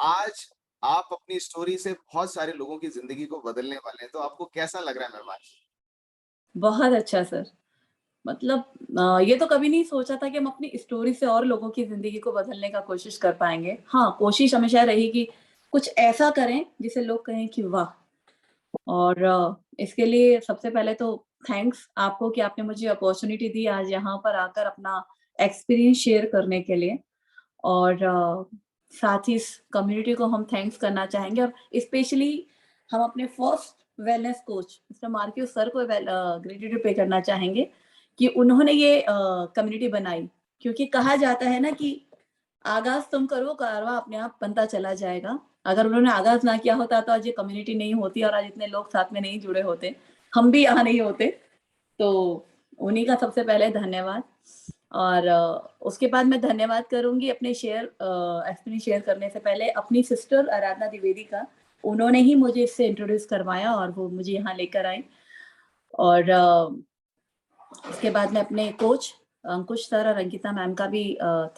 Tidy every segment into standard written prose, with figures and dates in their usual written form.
आज आप अपनी स्टोरी से बहुत सारे लोगों की जिंदगी को बदलने वाले हैं, तो आपको कैसा लग रहा है मैम आज? बहुत अच्छा सर। मतलब ये तो कभी नहीं सोचा था कि हम अपनी स्टोरी से और लोगों की ज़िंदगी को बदलने का कोशिश कर पाएँगे। हाँ, कोशिश हमेशा रही कि कुछ ऐसा करें जिसे लोग कहें कि वाह! और इसके लिए सबसे पहले तो थैंक्स आपको कि आपने मुझे अपॉर्च्युनिटी दी आज यहाँ पर आकर अपना एक्सपीरियंस शेयर करने के लिए। और साथ ही इस कम्युनिटी को हम थैंक्स करना चाहेंगे और स्पेशली हम अपने first wellness coach mister Marcus sir को ग्रेटिट्यूड पे करना चाहेंगे कि उन्होंने ये कम्युनिटी बनाई। क्योंकि कहा जाता है ना कि आगाज़ तुम करो, कारवां अपने आप बनता चला जाएगा। अगर उन्होंने आगाज़ ना किया होता तो आज ये कम्युनिटी नहीं होती और आज इतने लोग साथ में नहीं जुड़े होते। हम भी यहाँ नहीं होते। तो उन्हीं का सबसे पहले धन्यवाद। और उसके बाद मैं धन्यवाद करूँगी अपने एक्सपीरियंस शेयर करने से पहले अपनी सिस्टर आराधना द्विवेदी का। उन्होंने ही मुझे इससे इंट्रोड्यूस करवाया और वो मुझे यहाँ लेकर आई। और उसके बाद मैं अपने कोच अंकुश सर और अंकिता मैम का भी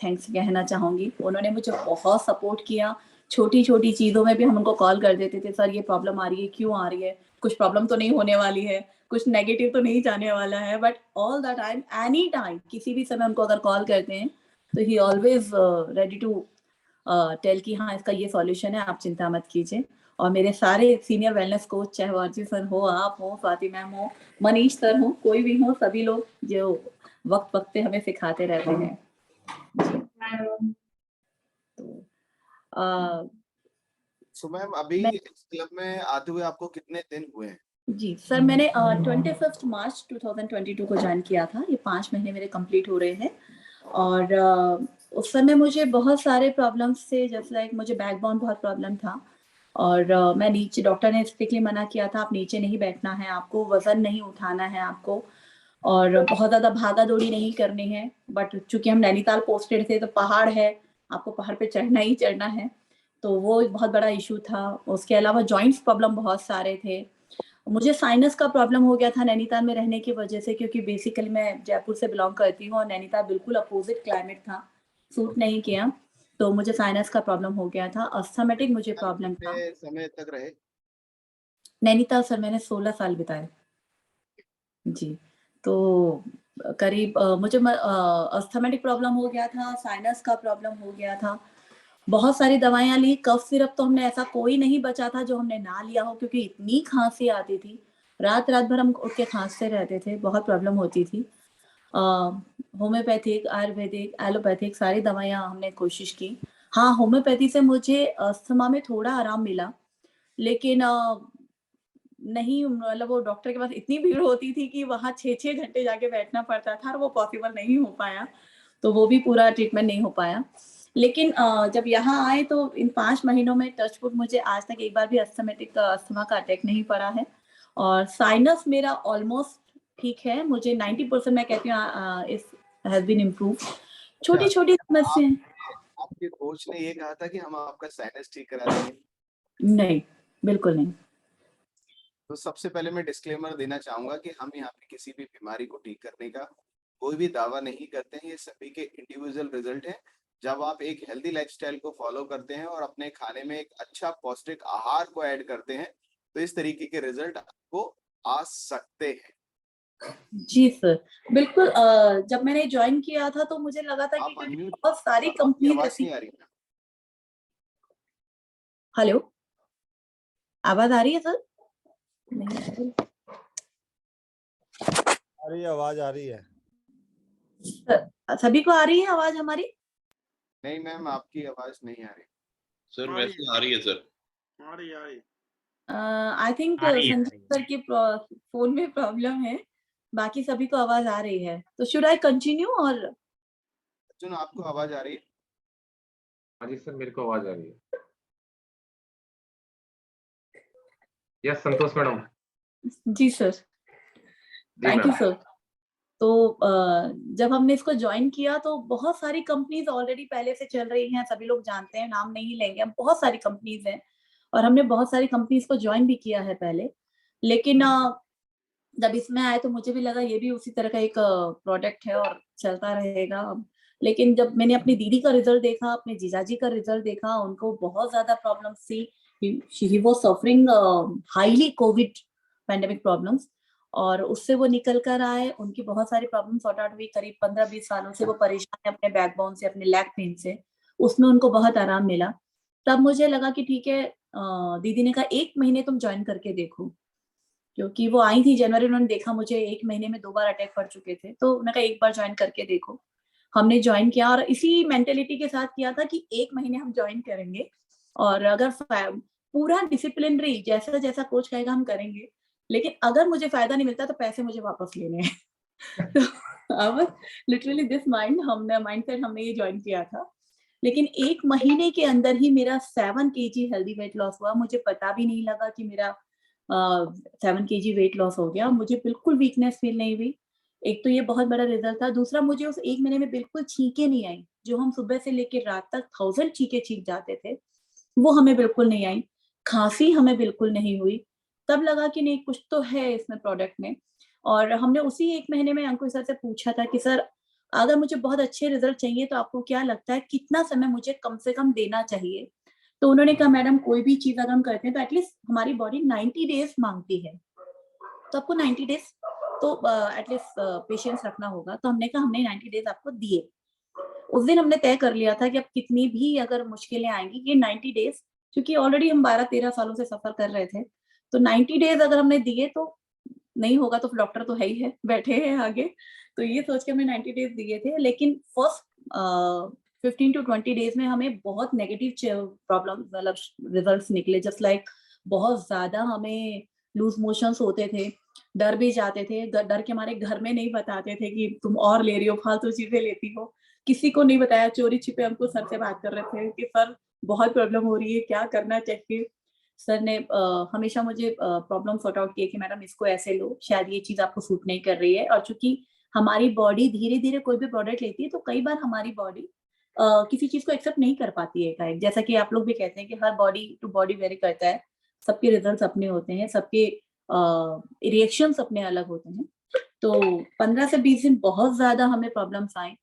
थैंक्स कहना चाहूँगी। उन्होंने मुझे बहुत सपोर्ट किया। छोटी-छोटी चीज़ों में भी हम उनको कॉल कर देते थे, सर ये प्रॉब्लम आ रही है, क्यों आ रही है? कुछ प्रॉब्लम तो नहीं होने वाली है, कुछ नेगेटिव तो नहीं जाने वाला है। But all the time, any time, किसी भी समय उनको अगर कॉल करते हैं, तो ही ऑलवेज़ रेडी टू टेल कि हाँ, इसका ये सॉल्यूशन है, आप चिंता मत कीजिए। और मेरे सारे सीनियर वेलनेस कोच, चाहे वो आरजी सर हो, आप हो, स्वाति मैम हो, मनीष सर हो, कोई भी हो, सभी लोग जो वक़्त-वक़्त पे हमें सिखाते रहते हैं। जी। तो अ, सो मैम अभी मैं इस क्लब में आते हुए आपको कितने दिन हुए हैं? जी, सर मैंने 25th मार्च 2022 को जॉइन किया था। ये 5 महीने मेरे कंप्लीट हो रहे हैं। और उस समय मुझे बहुत सारे प्रॉब्लम्स थे, जैसे लाइक मुझे बैकबोन बहुत प्रॉब्लम था। और मैं नीचे डॉक्टर ने स्ट्रिक्टली मना किया था, आप नीचे नहीं बैठना है, आपको वज़न नहीं उठाना है आपको और बहुत ज़्यादा भागा-दौड़ी नहीं करनी है। बट चूँकि हम नैनीताल पोस्टेड थे, तो पहाड़ है, आपको पहाड़ पे चढ़ना ही चढ़ना है। तो वो एक बहुत बड़ा इश्यू था। उसके अलावा जॉइंट्स प्रॉब्लम बहुत सारे थे। मुझे साइनस का प्रॉब्लम हो गया था नैनीताल में रहने की वजह से, क्योंकि बेसिकली मैं जयपुर से बिलॉन्ग करती हूँ और नैनीताल बिल्कुल अपोज़िट क्लाइमेट था, सूट नहीं किया। तो मुझे साइनस का प्रॉब्लम हो गया था, अस्थमैटिक मुझे मैम प्रॉब्लम था। कितने समय तक रहे? नैनीताल सर मैंने 16 साल बिताए। जी, तो करीब मुझे अस्थमैटिक प्रॉब्लम हो गया था, साइनस का प्रॉब्लम हो गया था। बहुत सारी दवाइयाँ ली, कफ सिरप तो हमने ऐसा कोई नहीं बचा था जो हमने ना लिया हो, क्योंकि इतनी खाँसी आती थी। रात-रात भर हम उठ के खाँसते रहते थे, बहुत प्रॉब्लम होती थी। अ, होम्योपैथिक, आयुर्वेदिक, एलोपैथिक सारी दवाइयाँ हमने कोशिश की। हाँ, होम्योपैथी से मुझे अस्थमा में थोड़ा आराम मिला, लेकिन नहीं, मतलब वो डॉक्टर के पास इतनी भीड़ होती थी कि वहाँ 6-6 घंटे जाके बैठना पड़ता था और वो पॉसिबल नहीं हो पाया। तो वो भी पूरा ट्रीटमेंट नहीं हो पाया। लेकिन जब यहाँ आए तो इन 5 महीनों में टच वुड मुझे आज तक एक बार भी अस्थमा का अटैक नहीं पड़ा है। और साइनस मेरा ऑलमोस्ट ठीक है। मुझे 90% मैं कहती हूँ इस हैज़ बीन इम्प्रूव्ड। अच्छा, छोटी-छोटी आप समस्याएँ आपके कोच ने ये कहा था कि हम आपका साइनस ठीक करा देंगे। नहीं, बिल्कुल नहीं। तो सबसे पहले मैं डिस्क्लेमर देना चाहूँगा कि हम यहाँ पे किसी भी बीमारी को ठीक करने का कोई भी दावा नहीं करते हैं, ये सभी के इंडिविजुअल रिजल्ट हैं। जब आप एक हेल्दी लाइफ़स्टाइल को फ़ॉलो करते हैं और अपने खाने में एक अच्छा पौष्टिक आहार को ऐड करते हैं, तो इस तरीके के रिजल्ट आपको आ सकते हैं। जी सर, बिल्कुल जब मैंने जॉइन किया था तो मुझे लगा था कि आप क्योंकि अनम्यूट बहुत सारी आपकी कंपनीज़ आवाज़ ऐसी। नहीं आ रही है। हेलो, आवाज़ आ रही है सर? नहीं आ रही। आ रही है, आवाज आ रही है। सभी को आ रही है आवाज़ हमारी? नहीं मैम, आपकी आवाज़ नहीं आ रही। सर आ रही वैसे है, आ रही है सर। आ रही है, आ रही है। आई थिंक आ रही है, आ संजीव रही है। सर के फ़ोन में प्रॉब्लम है, बाकी सभी को आवाज़ आ रही है। तो शुड आई कंटिन्यू और अर्जुन, आपको आवाज़ आ रही है? हाँ जी सर, मेरे को आवाज आ रही है। Yes Santosh madam. जी सर, जी थैंक यू मैम। सर। तो जब हमने इसको जॉइन किया तो बहुत सारी कंपनीज़ ऑलरेडी पहले से चल रही हैं, सभी लोग जानते हैं, नाम नहीं लेंगे हम, बहुत सारी कंपनीज़ हैं और हमने बहुत सारी कंपनीज़ को जॉइन भी किया है पहले। लेकिन जब इसमें आए तो मुझे भी लगा ये भी उसी तरह का एक प्रोडक्ट है और चलता रहेगा। लेकिन जब मैंने अपनी दीदी का रिजल्ट देखा, अपने जीजाजी का रिजल्ट देखा, उनको बहुत ज्यादा प्रॉब्लम्स थी। He was suffering highly Covid pandemic problems, और उससे वो निकल कर आए। उनकी बहुत सारी प्रॉब्लम सॉर्ट आउट हुई। करीब 15-20 सालों से वो परेशान है अपने बैकबोन से, अपने लेग पेन से। उसमें उनको बहुत आराम मिला। तब मुझे लगा कि ठीक है, दीदी ने कहा 1 महीने तुम ज्वाइन करके देखो, क्योंकि वो आई थी जनवरी, उन्होंने देखा मुझे 1 महीने में 2 बार अटैक पड़ चुके थे, तो उन्होंने कहा 1 बार ज्वाइन करके देखो। हमने ज्वाइन किया और इसी मेंटेलिटी के साथ किया था कि 1 महीने हम ज्वाइन करेंगे, और अगर पूरा डिसिप्लिनरी जैसा जैसा कोच कहेगा हम करेंगे, लेकिन अगर मुझे फायदा नहीं मिलता तो पैसे मुझे वापस लेने हैं। तो अब लिटरली दिस माइंडसेट हमने ये ज्वाइन किया था। लेकिन 1 महीने के अंदर ही मेरा 7 केजी हेल्दी वेट लॉस हुआ। मुझे पता भी नहीं लगा कि मेरा 7 केजी वेट लॉस हो गया। मुझे बिल्कुल वीकनेस फील नहीं हुई। एक तो ये बहुत बड़ा रिजल्ट था। दूसरा, मुझे उस 1 महीने में बिल्कुल छींकें नहीं आई। जो हम सुबह से लेके रात तक 1000 छींके छींक जाते थे, वो हमें बिल्कुल नहीं आई। खांसी हमें बिल्कुल नहीं हुई। तब लगा कि नहीं, कुछ तो है इसमें प्रोडक्ट में। और हमने उसी 1 महीने में अंकुर सर से पूछा था कि सर, अगर मुझे बहुत अच्छे रिजल्ट चाहिए तो आपको क्या लगता है कितना समय मुझे कम से कम देना चाहिए? तो उन्होंने कहा, मैडम कोई भी चीज अगर हम करते हैं तो एटलीस्ट हमारी बॉडी 90 डेज मांगती है, तो आपको 90 डेज तो एटलीस्ट पेशेंस रखना होगा। तो हमने कहा, हमने 90 डेज आपको दिए। उस दिन हमने तय कर लिया था कि अब कितनी भी अगर मुश्किलें आएंगी, ये 90 डेज, क्योंकि ऑलरेडी हम 12-13 सालों से सफर कर रहे थे, तो 90 डेज अगर हमने दिए तो नहीं होगा तो डॉक्टर तो है ही है, बैठे हैं आगे। तो ये सोच के हमने 90 डेज दिए थे। लेकिन फर्स्ट 15 to 20 डेज में हमें बहुत नेगेटिव प्रॉब्लम, मतलब रिजल्ट्स निकले। जस्ट लाइक बहुत ज्यादा हमें लूज मोशंस होते थे, डर भी जाते थे। डर के हमारे घर में नहीं बताते थे कि तुम और ले रही हो, फालतू चीजें लेती हो। किसी को नहीं बताया, चोरी छिपे हमको सर से बात कर रहे थे कि सर बहुत प्रॉब्लम हो रही है, क्या करना चाहिए। सर ने हमेशा मुझे प्रॉब्लम सॉर्ट आउट किया कि मैडम इसको ऐसे लो, शायद ये चीज आपको सूट नहीं कर रही है। और चूंकि हमारी बॉडी धीरे धीरे कोई भी प्रोडक्ट लेती है, तो कई बार हमारी बॉडी किसी चीज को एक्सेप्ट नहीं कर पाती है एकाएक। जैसा कि आप लोग भी कहते हैं कि हर बॉडी टू बॉडी वेरी करता है, सबके रिजल्ट्स अपने होते हैं, सबके रिएक्शंस अपने अलग होते हैं। तो 15 से 20 दिन बहुत ज्यादा हमें प्रॉब्लम्स आए।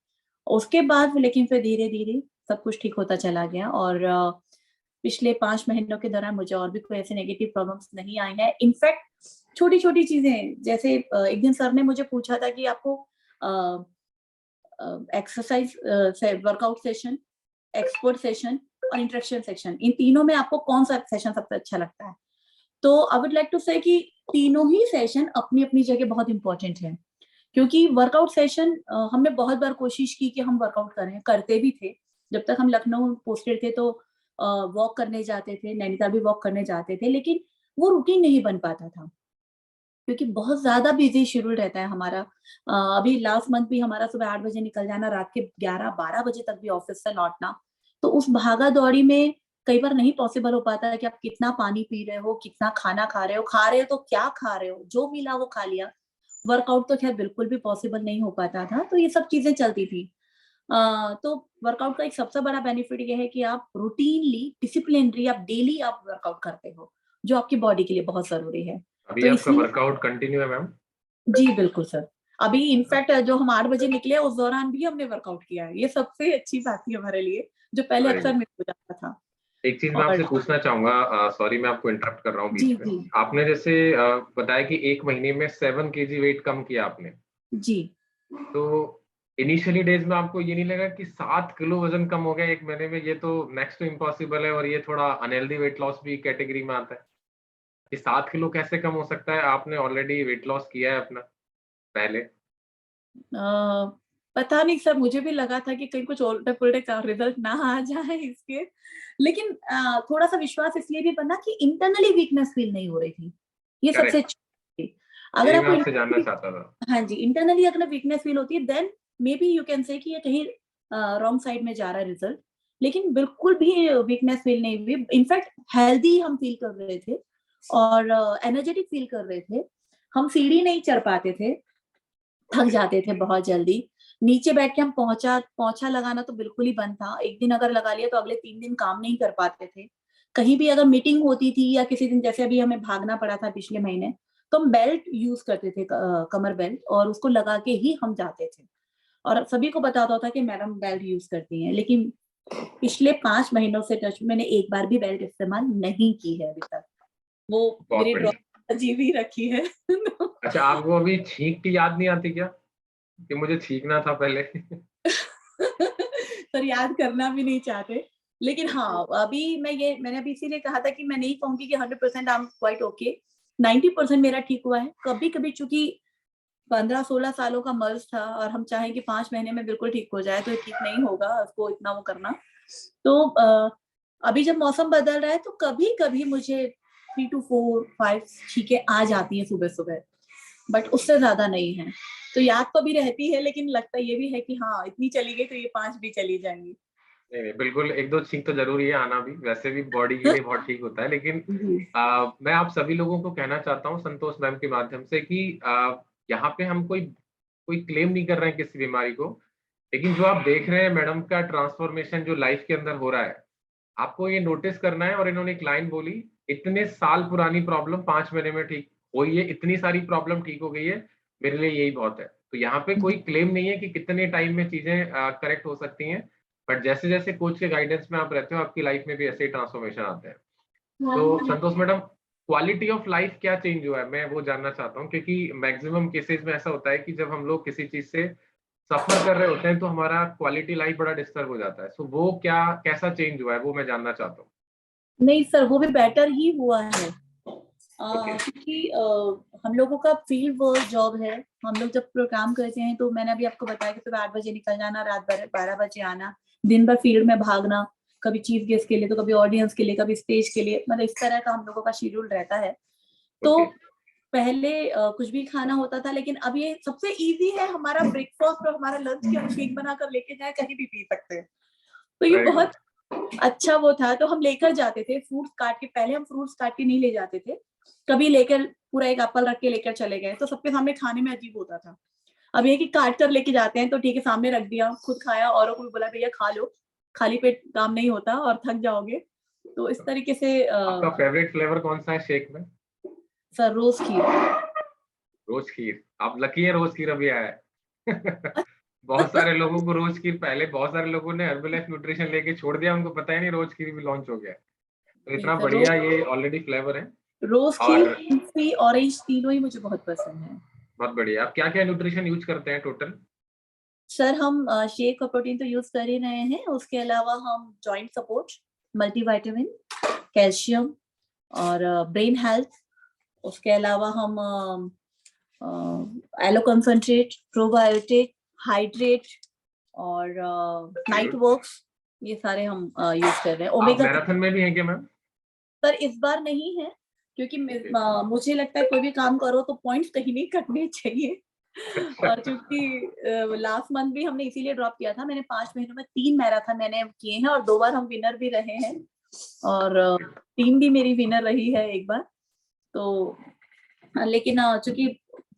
उसके बाद लेकिन फिर धीरे धीरे सब कुछ ठीक होता चला गया। और पिछले 5 महीनों के दौरान मुझे और भी कोई ऐसे नेगेटिव प्रॉब्लम्स नहीं आई हैं। इनफैक्ट छोटी छोटी चीजें, जैसे एक दिन सर ने मुझे पूछा था कि आपको exercise workout session, export session और इंटरेक्शन सेक्शन, इन तीनों में आपको कौन सा सेशन सबसे अच्छा लगता है? तो आई वुड लाइक टू से कि तीनों ही सेशन अपनी अपनी जगह बहुत इंपॉर्टेंट है। क्योंकि वर्कआउट सेशन हमने बहुत बार कोशिश की कि हम वर्कआउट करें, करते भी थे। जब तक हम लखनऊ पोस्टेड थे तो वॉक करने जाते थे, नैनीताल भी वॉक करने जाते थे, लेकिन वो रूटीन नहीं बन पाता था क्योंकि बहुत ज्यादा बिजी शेड्यूल रहता है हमारा। अभी लास्ट मंथ भी हमारा सुबह 8 बजे निकल जाना, रात के 11-12 बजे तक भी ऑफिस से लौटना। तो उस भागा दौड़ी में कई बार नहीं पॉसिबल हो पाता है कि आप कितना पानी पी रहे हो, कितना खाना खा रहे हो तो क्या खा रहे हो, जो मिला वो खा लिया। वर्कआउट तो खैर बिल्कुल भी पॉसिबल नहीं हो पाता था, तो ये सब चीजें चलती थी। तो वर्कआउट का एक सबसे बड़ा बेनिफिट ये है कि आप रूटीनली, डिसिप्लिनरी, आप डेली आप वर्कआउट करते हो, जो आपकी बॉडी के लिए बहुत जरूरी है। अभी तो आपका इसलिए वर्कआउट कंटिन्यू है मैम? जी बिल्कुल सर। अभी इनफैक्ट जो हम 8 बजे निकले उस दौरान भी हमने वर्कआउट किया है। ये सबसे अच्छी बात थी हमारे लिए, जो पहले वेरी अक्सर गुड। मिस हो जाता था। एक चीज मैं आपसे और पूछना चाहूंगा, सॉरी मैं आपको इंटरप्ट कर रहा हूँ जी बीच में। जी आपने जैसे बताया कि 1 महीने में 7 kg वेट कम किया आपने, जी। तो इनिशियली डेज में आपको ये नहीं लगा कि 7 किलो वजन कम हो गया 1 महीने में? ये तो नेक्स्ट टू इम्पॉसिबल है और ये थोड़ा अनहेल्दी वेट लॉस भी कैटेगरी में आता है। कि 7 किलो कैसे कम हो सकता है? आपने ऑलरेडी वेट लॉस किया है अपना पहले। पता नहीं सर, मुझे भी लगा था कि कहीं कुछ उल्टे पुल्टे का रिजल्ट ना आ जाए इसके। लेकिन थोड़ा सा विश्वास इसलिए भी बना कि इंटरनली वीकनेस फील नहीं हो रही थी। ये सबसे करेक्ट, अच्छी बात थी। अगर यही मैं आपको आपसे जानना चाहता था। हाँ जी, इंटरनली अगर वीकनेस फील होती है, then maybe you can say कि ये कहीं रॉन्ग साइड में जा रहा है रिजल्ट। लेकिन बिल्कुल भी वीकनेस फील नहीं हुई। इनफैक्ट हेल्दी हम फील कर रहे थे और एनर्जेटिक फील कर रहे थे। हम सीढ़ी नहीं चढ़ पाते थे, थक जाते थे बहुत जल्दी। नीचे बैठ के हम पोंछा लगाना तो बिल्कुल ही बंद था। एक दिन अगर लगा लिया तो अगले 3 दिन काम नहीं कर पाते थे। कहीं भी अगर मीटिंग होती थी या किसी दिन, जैसे अभी हमें भागना पड़ा था पिछले महीने, तो हम बेल्ट यूज करते थे, कमर बेल्ट, और उसको लगा के ही हम जाते थे। और सभी को पता होता था कि मैडम बेल्ट यूज करती हैं, लेकिन पिछले 5 महीनों से टच मैंने एक बार भी बेल्ट इस्तेमाल नहीं की है अभी तक। वो बहुत मेरी बढ़िया। ड्रॉइंग अजीब ही रखी है। अच्छा, आपको अभी छींक की याद नहीं आती क्या कि मुझे छींकना था पहले? पर याद करना भी नहीं चाहते। लेकिन हाँ, अभी मैंने अभी इसीलिए कहा था कि मैं नहीं कहूंगी कि 100% आई एम क्वाइट ओके, 90% मेरा ठीक हुआ है। कभी कभी चूंकि 15-16 सालों का मर्ज था और हम चाहें कि 5 महीने में बिल्कुल ठीक हो जाए, तो ये ठीक नहीं होगा उसको इतना वो करना। तो अभी जब मौसम बदल रहा है तो कभी कभी मुझे 3 to 4 5 छींकें आ जाती हैं सुबह सुबह, बट उससे ज्यादा नहीं है। तो याद तो भी रहती है, लेकिन लगता ये भी है कि हाँ, इतनी चली गई तो ये 5 भी चली जाएंगी। नहीं नहीं, बिल्कुल 1-2 छींक तो जरूरी है आना भी, वैसे भी बॉडी के लिए बहुत ठीक होता है। लेकिन जी। मैं आप सभी लोगों को कहना चाहता हूँ संतोष मैम के माध्यम से कि यहाँ पे हम कोई कोई क्लेम नहीं कर रहे हैं किसी बीमारी को, लेकिन जो आप देख रहे हैं मैडम का ट्रांसफॉर्मेशन जो लाइफ के अंदर हो रहा है, आपको ये नोटिस करना है। और इन्होंने एक लाइन बोली, इतने साल पुरानी प्रॉब्लम 5 महीने में ठीक हुई है, इतनी सारी प्रॉब्लम ठीक हो गई है, मेरे लिए यही बहुत है। तो यहाँ पे कोई क्लेम नहीं है कि कितने टाइम में चीजें करेक्ट हो सकती हैं, बट जैसे जैसे कोच के गाइडेंस में आप रहते हो, आपकी लाइफ में भी ऐसे ही ट्रांसफॉर्मेशन आते हैं। तो संतोष मैडम, क्वालिटी ऑफ लाइफ क्या चेंज हुआ है, मैं वो जानना चाहता हूँ, क्योंकि मैक्सिमम केसेस में ऐसा होता है कि जब हम लोग किसी चीज से सफर कर रहे होते हैं तो हमारा क्वालिटी लाइफ बड़ा डिस्टर्ब हो जाता है। सो वो क्या कैसा चेंज हुआ है, वो मैं जानना चाहता हूँ। नहीं सर, वो भी बेटर ही हुआ है। ओके। क्योंकि हम लोगों का फील्ड वर्क जॉब है। हम लोग जब प्रोग्राम करते हैं तो मैंने अभी आपको बताया कि सुबह 8 बजे निकल जाना, रात 12 बजे आना, दिन भर फील्ड में भागना, कभी चीफ गेस्ट के लिए तो कभी ऑडियंस के लिए, कभी स्टेज के लिए, मतलब इस तरह का हम लोगों का शेड्यूल रहता है। तो ओके। पहले कुछ भी खाना होता था, लेकिन अब ये सबसे इजी है, हमारा ब्रेकफास्ट और हमारा लंच के हम शेक बनाकर लेके जाए, कहीं भी पी सकते हैं। तो ये वेरी गुड। बहुत अच्छा वो था। तो हम लेकर जाते थे फ्रूट्स काट के, पहले हम फ्रूट्स काट के नहीं ले जाते थे, कभी लेकर पूरा एक एप्पल रख के लेकर चले गए तो सबके सामने खाने में अजीब होता था। अब ये कि काट कर लेके जाते हैं तो ठीक है, सामने रख दिया, खुद खाया, औरों को भी बोला भैया खा लो, खाली पेट काम नहीं होता और थक जाओगे। तो इस तरीके से आपका फेवरेट फ्लेवर कौन सा है शेक में? सर रोज खीर। रोज खीर। आप लकी है, रोज खीर अभी आया है। बहुत सारे लोगों को रोज खीर, पहले बहुत सारे लोगों ने हर्बलाइफ न्यूट्रिशन लेके छोड़ दिया, उनको पता ही नहीं रोज खीर भी लॉन्च हो गया है। तो नहीं इतना सर, बढ़िया ये ऑलरेडी फ्लेवर है। रोज खीर, और कुल्फी, ऑरेंज, तीनों ही मुझे बहुत पसंद है। बहुत बढ़िया। आप क्या क्या न्यूट्रिशन यूज करते हैं टोटल? सर हम शेक और प्रोटीन तो यूज कर ही रहे हैं, उसके अलावा हम जॉइंट सपोर्ट, मल्टीविटामिन, कैल्शियम और ब्रेन हेल्थ, उसके अलावा हम एलो कंसंट्रेट, प्रोबायोटिक, हाइड्रेट और नाइट वर्क्स, ये सारे हम यूज कर रहे हैं। आप ओमेगा मैराथन में भी हैं क्या मैम? सर इस बार नहीं है, क्योंकि मुझे लगता है कोई भी काम करो तो पॉइंट्स कहीं नहीं कटने चाहिए। और क्योंकि लास्ट मंथ भी हमने इसीलिए ड्रॉप किया था, मैंने 5 महीनों में 3 मैराथन मैंने किए हैं और 2 बार हम विनर भी रहे हैं, और टीम भी मेरी विनर रही है एक बार। तो लेकिन चूंकि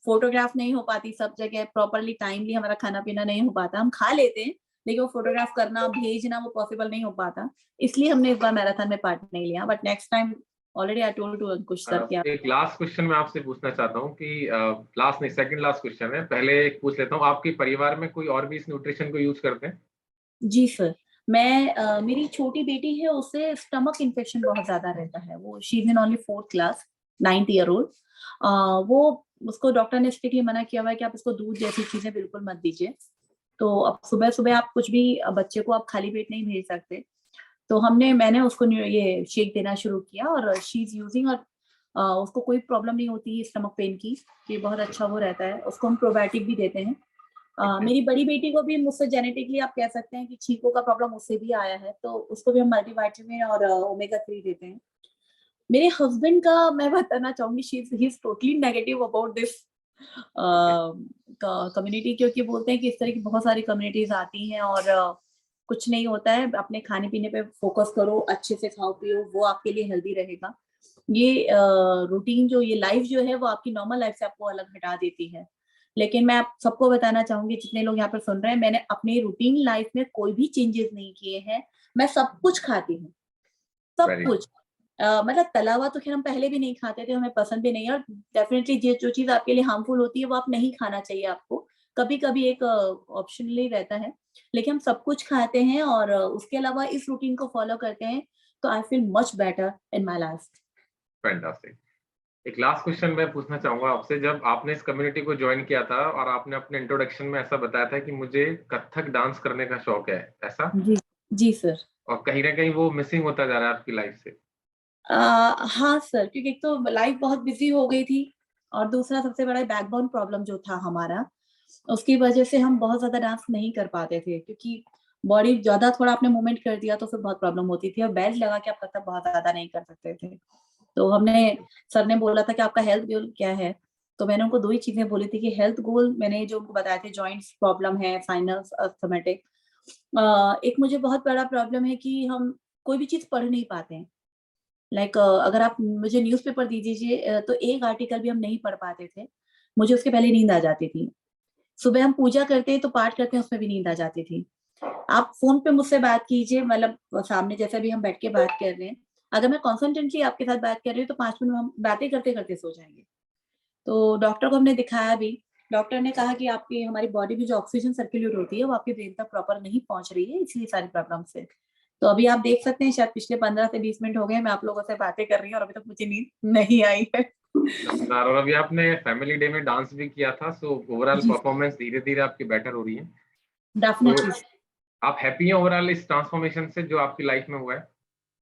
फोटोग्राफ नहीं हो पाती सब जगह प्रॉपरली, टाइमली हमारा खाना पीना नहीं हो पाता, हम खा लेते हैं लेकिन वो फोटोग्राफ करना भेजना वो पॉसिबल नहीं हो पाता, इसलिए हमने इस बार मैराथन में पार्ट नहीं लिया। But next time already I told to Ankush sir क्या। एक लास्ट क्वेश्चन मैं आपसे पूछना चाहता हूँ कि लास्ट नहीं, सेकंड लास्ट क्वेश्चन है, पहले एक पूछ लेता हूँ, आपके परिवार में कोई और भी इस न्यूट्रिशन को यूज करते हैं? जी सर, मैं मेरी छोटी बेटी है, उसे स्टमक इन्फेक्शन बहुत ज्यादा रहता है, वो she is in only 4th class, 9th year old. वो उसको डॉक्टर ने स्ट्रिक्टली मना किया हुआ है कि आप इसको दूध जैसी चीजें बिल्कुल मत दीजिए। तो अब सुबह सुबह आप कुछ भी बच्चे को आप खाली पेट नहीं भेज सकते। तो मैंने उसको ये शेक देना शुरू किया और शी इज यूजिंग, और उसको कोई प्रॉब्लम नहीं होती है स्टमक पेन की, ये बहुत अच्छा वो रहता है। उसको हम प्रोबायोटिक भी देते हैं। मेरी बड़ी बेटी को भी मुझसे जेनेटिकली आप कह सकते हैं कि छींकों का प्रॉब्लम उससे भी आया है, तो उसको भी हम मल्टीविटामिन और ओमेगा 3 देते हैं। मेरे हस्बैंड का मैं बताना चाहूंगी, he is totally negative about this community, क्योंकि बोलते हैं कि इस तरह की बहुत सारी कम्युनिटीज आती हैं और कुछ नहीं होता है, अपने खाने पीने पे फोकस करो, अच्छे से खाओ पियो, वो आपके लिए हेल्दी रहेगा। ये रूटीन जो ये लाइफ जो है वो आपकी नॉर्मल लाइफ से आपको अलग हटा देती है। लेकिन मैं आप सबको बताना चाहूंगी, जितने लोग यहाँ पर सुन रहे हैं, मैंने अपनी रूटीन लाइफ में कोई भी चेंजेस नहीं किए हैं, मैं सब कुछ खाती हूँ, सब वेरी कुछ। मतलब तला हुआ तो खैर हम पहले भी नहीं खाते थे, हमें पसंद भी नहीं है, और डेफिनेटली जो चीज आपके लिए हार्मफुल होती है वो आप नहीं खाना चाहिए आपको। कभी कभी एक ऑप्शनली रहता है, लेकिन हम सब कुछ खाते हैं और उसके अलावा इस रूटीन को फॉलो करते हैं, तो I feel much better in my life. Fantastic. एक लास्ट क्वेश्चन मैं पूछना चाहूंगा आपसे, जब आपने इस कम्युनिटी को ज्वाइन किया था और आपने अपने इंट्रोडक्शन में ऐसा बताया था कि मुझे कथक डांस करने का शौक है, ऐसा? जी जी सर। और कहीं ना कहीं वो मिसिंग होता जा रहा है आपकी लाइफ से। हाँ सर, क्योंकि एक तो लाइफ बहुत बिजी हो गई थी और दूसरा सबसे बड़ा बैकबोन प्रॉब्लम जो था हमारा, उसकी वजह से हम बहुत ज्यादा डांस नहीं कर पाते थे, क्योंकि बॉडी ज्यादा थोड़ा आपने मूवमेंट कर दिया तो फिर बहुत प्रॉब्लम होती थी और बेल्ट लगा के आप कथक बहुत ज्यादा नहीं कर सकते थे। तो हमने सर ने बोला था कि आपका हेल्थ गोल क्या है, तो मैंने उनको 2 ही चीजें बोली थी कि हेल्थ गोल मैंने जो उनको बताए थे, जॉइंट्स प्रॉब्लम है, साइनस, अस्थमेटिक। एक मुझे बहुत बड़ा प्रॉब्लम है कि हम कोई भी चीज पढ़ नहीं पाते हैं। लाइक अगर आप मुझे न्यूज़पेपर दे दीजिए तो एक आर्टिकल भी हम नहीं पढ़ पाते थे। मुझे उसके पहले नींद आ जाती थी। सुबह हम पूजा करते हैं तो पाठ करते हैं, उसमें भी नींद आ जाती थी। आप फ़ोन पे मुझसे बात कीजिए, मतलब सामने जैसे भी हम बैठ के बात कर रहे हैं, अगर मैं कॉन्सन्ट्रेटली आपके साथ बात कर रही हूँ तो 5 मिनट में हम बातें करते-करते सो जाएँगे। तो डॉक्टर को हमने दिखाया भी, डॉक्टर ने कहा कि आपकी हमारी बॉडी में जो ऑक्सीजन सर्कुलेट होती है वो आपके ब्रेन तक प्रॉपर नहीं पहुँच रही है, इसलिए सारी प्रॉब्लम्स है। तो अभी आप देख सकते हैं शायद पिछले 15 से 20 मिनट हो गए हैं मैं आप लोगों से बातें कर रही हूँ और अभी तक मुझे नींद नहीं आई है। शानदार। और अभी आपने फैमिली डे में डांस भी किया था, सो ओवरऑल जी, परफॉर्मेंस धीरे-धीरे आपकी बेटर हो रही है। तो डेफिनिटली। आप हैप्पी हैं ओवरऑल इस ट्रांसफॉर्मेशन से जो आपकी लाइफ में हुआ है?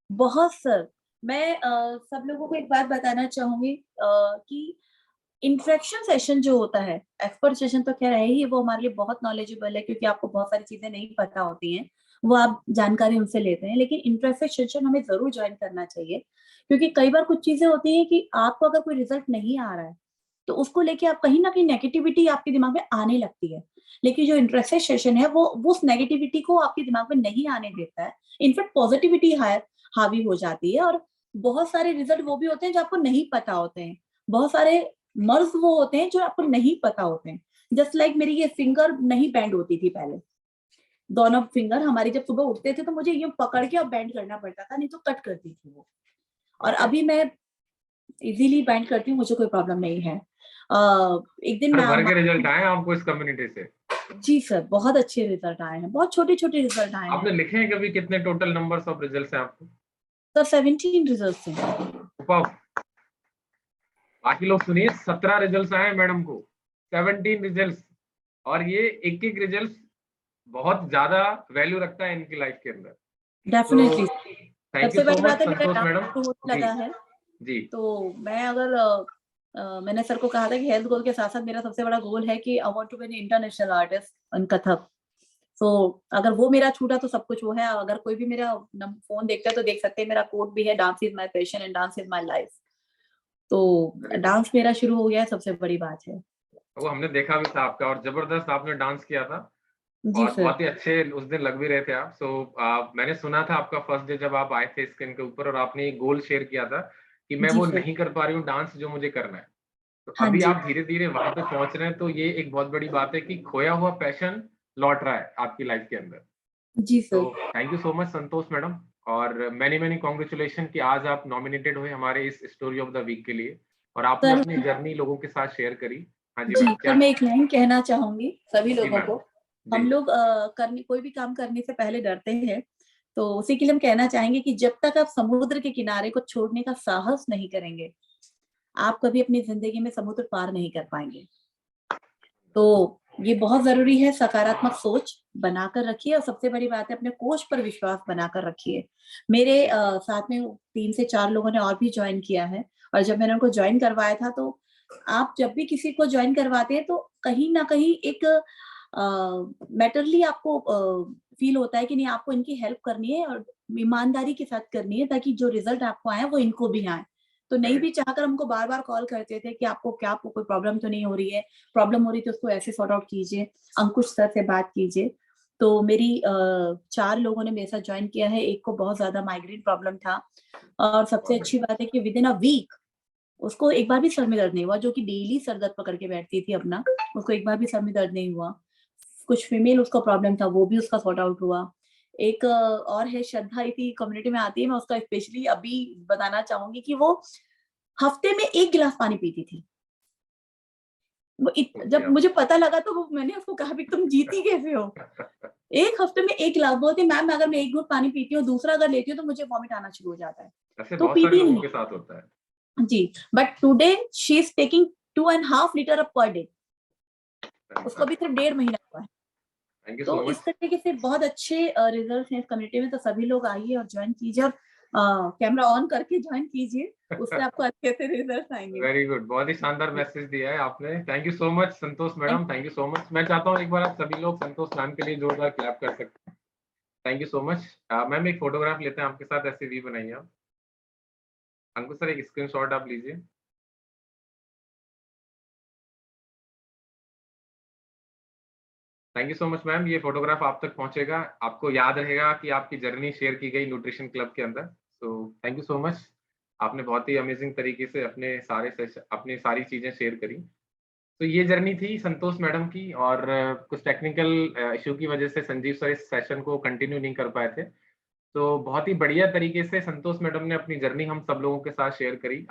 बहुत सर। मैं सब लोगों को एक बात बताना चाहूँगी कि इंटरेक्शन सेशन जो होता है, एक्सपर्ट सेशन तो ख़ैर है ही, वो हमारे लिए बहुत नॉलेजेबल है क्योंकि आपको बहुत सारी चीज़ें नहीं पता होती हैं, वो आप जानकारी उनसे लेते हैं। लेकिन इंटरेक्शन सेशन हमें ज़रूर जॉइन करना चाहिए, क्योंकि कई बार कुछ चीज़ें होती हैं कि आपको अगर कोई रिज़ल्ट नहीं आ रहा है, तो उसको लेके आप कहीं न कहीं नेगेटिविटी आपके दिमाग में आने लगती है। लेकिन जो इंटरेक्शन सेशन है वो उस नेगेटिविटी को आपके दिमाग में नहीं आने देता है। इनफैक्ट पॉज़िटिविटी हावी हो जाती है और बहुत सारे रिज़ल्ट वो भी होते हैं जो आपको नहीं पता होते हैं। बहुत सारे मर्ज़ वो होते हैं जो आपको नहीं पता होते हैं। जस्ट लाइक मेरी ये फिंगर नहीं बेंड होती थी पहले। दोनों फिंगर हमारी जब सुबह उठते थे तो मुझे यूँ पकड़ के और बेंड करना पड़ता था, नहीं तो कट करती थी वो। और ओके। अभी मैं इज़िली बेंड करती हूँ, मुझे कोई प्रॉब्लम नहीं है। एक दिन भर मैं भर के रिजल्ट आए हैं आपको इस कम्युनिटी से? जी सर, बहुत अच्छे रिज़ल्ट आए हैं, बहुत छोटे-छोटे रिज़ल्ट आए आपने हैं। लिखे हैं कभी कितने टोटल नंबर्स ऑफ रिजल्ट्स हैं आपको? सर 17 रिज़ल्ट्स हैं। वाओ! बाकी लोग सुनिए, 17 रिजल्ट्स आए हैं मैडम को, 17 रिजल्ट्स। और ये एक-एक रिजल्ट बहुत ज़्यादा वैल्यू रखता है इनकी लाइफ के अंदर। तो डेफ़िनिटली। थैंक यू सबसे सो बड़ी मच बात है मेरा संतोष डांस मैडम। शुरू होने जी, लगा है, जी। तो मैं अगर मैंने सर को कहा था कि हेल्थ गोल के साथ-साथ मेरा सबसे बड़ा गोल है कि I want to be an international artist in Kathak. तो अगर वो मेरा छूटा तो सब कुछ वो है। अगर कोई भी मेरा फ़ोन देखता है तो देख सकते हैं, मेरा कोट भी है, dance is my passion and dance is my life. तो अरे वाह! डांस मेरा शुरू हो गया है, सबसे बड़ी बात है। वो हमने देखा भी था आपका और ज़बरदस्त आपने डांस किया था जी और सर। बहुत ही अच्छे उस दिन लग भी रहे थे आप। मैंने सुना था आपका फर्स्ट डे जब आप आए थे स्क्रीन के ऊपर और आपने एक गोल शेयर किया था कि मैं जी वो सर। नहीं कर पा रही हूँ डांस जो मुझे करना है। तो हाँ अभी जी। आप धीरे-धीरे वहाँ पे पहुँच रहे हैं, तो ये एक बहुत बड़ी बात है कि खोया हुआ पैशन लौट रहा है आपकी लाइफ के अंदर। जी तो sir. Thank you so much Santosh madam और मेनी-मेनी कांग्रेचुलेशन कि आज आप नॉमिनेटेड हुए हमारे इस स्टोरी ऑफ द वीक के लिए और आपने सर अपनी जर्नी लोगों के साथ शेयर करी। हाँ जी जी, मैम, सर क्या? मैं एक लाइन कहना चाहूँगी सभी जी लोगों मैम। को। जी। हम लोग करने कोई भी काम करने से पहले डरते हैं, तो उसी के लिए हम कहना चाहेंगे कि जब तक आप समुद्र के किनारे को छोड़ने का साहस नहीं करेंगे, आप कभी अपनी ज़िंदगी में समुद्र पार नहीं कर पाएँगे। तो ये बहुत ज़रूरी है, सकारात्मक सोच बनाकर रखिए और सबसे बड़ी बात है अपने कोच पर विश्वास बनाकर रखिए। मेरे साथ में 3 से 4 लोगों ने और भी जॉइन किया है और जब मैंने उनको जॉइन करवाया था तो आप जब भी किसी को जॉइन करवाते हैं तो कहीं न कहीं एक मैटरली आपको फ़ील होता है कि नहीं आपको इनकी हेल्प करनी है और ईमानदारी के साथ करनी है ताकि जो रिज़ल्ट आपको आए वो इनको भी आएँ। तो नहीं भी करेक्ट। चाहकर हमको बार-बार कॉल करते थे कि आपको कोई प्रॉब्लम तो नहीं हो रही है? प्रॉब्लम हो रही है तो उसको ऐसे सॉर्ट आउट कीजिए, अंकुश सर से बात कीजिए। तो मेरी 4 लोगों ने मेरे साथ जॉइन किया है, एक को बहुत ज़्यादा माइग्रेन प्रॉब्लम था और सबसे बहुत अच्छी बढ़िया। बात है कि विदिन अ वीक उसको एक बार भी सर में दर्द नहीं हुआ, जो कि डेली सर दर्द पकड़ के बैठती थी अपना, उसको एक बार भी सर में दर्द नहीं हुआ। कुछ फीमेल उसको प्रॉब्लम था, वो भी उसका सॉर्ट आउट हुआ। एक और है श्रद्धा इसी कम्युनिटी में आती है, मैं उसका स्पेशली अभी बताना चाहूँगी कि वो हफ्ते में 1 गिलास पानी पीती थी। जब मुझे पता लगा तो वो मैंने उसको कहा भी तुम जीती कैसे हो? एक हफ्ते में 1 गिलास, बोलती मैम अगर मैं 1 घूंट पानी पीती हूँ, दूसरा अगर लेती हूँ तो मुझे वॉमिट आना शुरू हो जाता है, ऐसे तो बहुत सारे पीती लोगों नहीं के साथ होता है। जी। But today she is taking 2.5 litre per day, उसको भी सिर्फ 1.5 महीना हुआ है। थैंक यू तो सो इस मच। तरीके से बहुत अच्छे रिजल्ट हैं इस कम्युनिटी में, तो सभी लोग आइए और ज्वाइन कीजिए और कैमरा ऑन करके ज्वाइन कीजिए, उससे आपको अच्छे से रिजल्ट आएंगे। वेरी गुड, बहुत ही शानदार मैसेज दिया है आपने। Thank you so much Santosh madam, thank you so much. मैं चाहता हूँ एक बार आप सभी लोग संतोष मैम के लिए जोरदार क्लैप कर सकते हैं। Thank you so much. Ma'am एक फोटोग्राफ लेते हैं आपके साथ, ऐसे वी बनाइए आप। अंकुश सर एक स्क्रीनशॉट आप लीजिए। Thank you so much ma'am, ये फोटोग्राफ आप तक पहुंचेगा, आपको याद रहेगा कि आपकी जर्नी शेयर की गई न्यूट्रिशन क्लब के अंदर। So thank you so much, आपने बहुत ही अमेजिंग तरीके से अपनी सारी चीजें शेयर करी। तो ये जर्नी थी संतोष मैडम की, और कुछ टेक्निकल इशू की वजह से संजीव सर इस सेशन को कंटिन्यू नहीं कर पाए थे। तो बहुत ही बढ़िया तरीके से संतोष मैडम ने अपनी जर्नी हम सब लोगों के साथ शेयर करी।